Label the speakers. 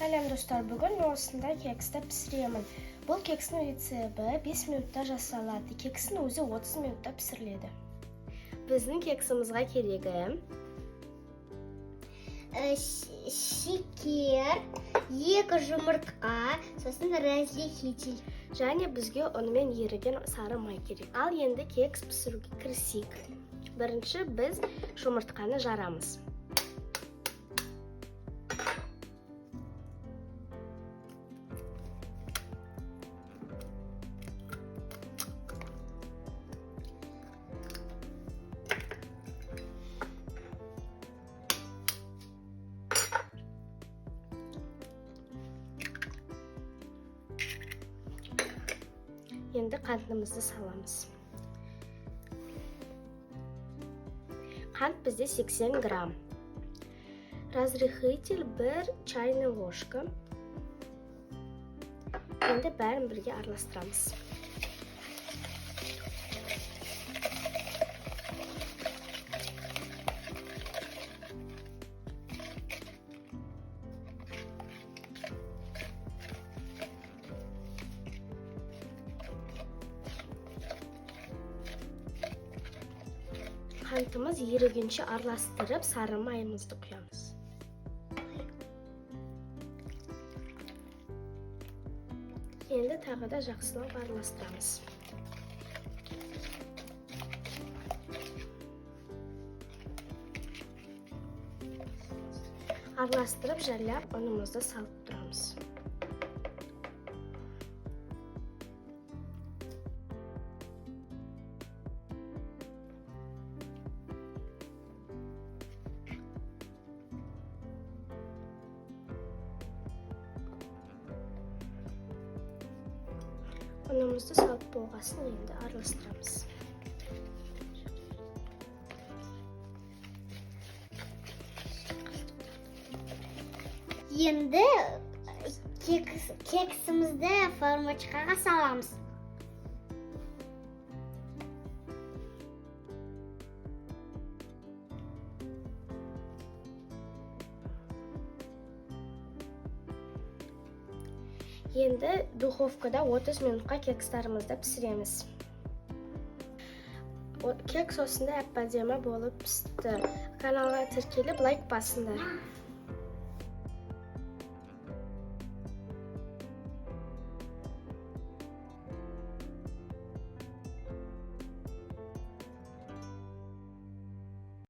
Speaker 1: Сәлем достар, бүгін осында кексті пісіремін. Бұл кекстің рецебі 5 минутта жасалады. Кекстің өзі 30 минутта пісіріледі. Біздің кексімізге керегі
Speaker 2: шекер, 2 жұмыртқа, сосын разрыхлитель.
Speaker 1: Және бізге онымен еріген сары май керек. Ал енді кекс пісіруге кірісейік. Бірінші біз жұмыртқаны жарамыз. Енді қантымызды саламыз. Қант бізде 80 грамм. Разрыхлитель 1 чайный ложка. Енді бәрін бірге араластырамыз. Қантымыз ерігенше араластырып, сары майымызды құямыз. Енді тағы да жақсылап араластырамыз. Араластырып, жайлап, ұнымызды салып тұрамыз. Ұнымызды салып болғасын енді араластырамыз.
Speaker 2: Енді кексімізді формочкаға саламыз.
Speaker 1: Енді духовкада 30 минутқа кекстарымызды пісіреміз. Кекс осында әп-әдемі болып пісті. Каналға тіркеліп лайк басыңдар.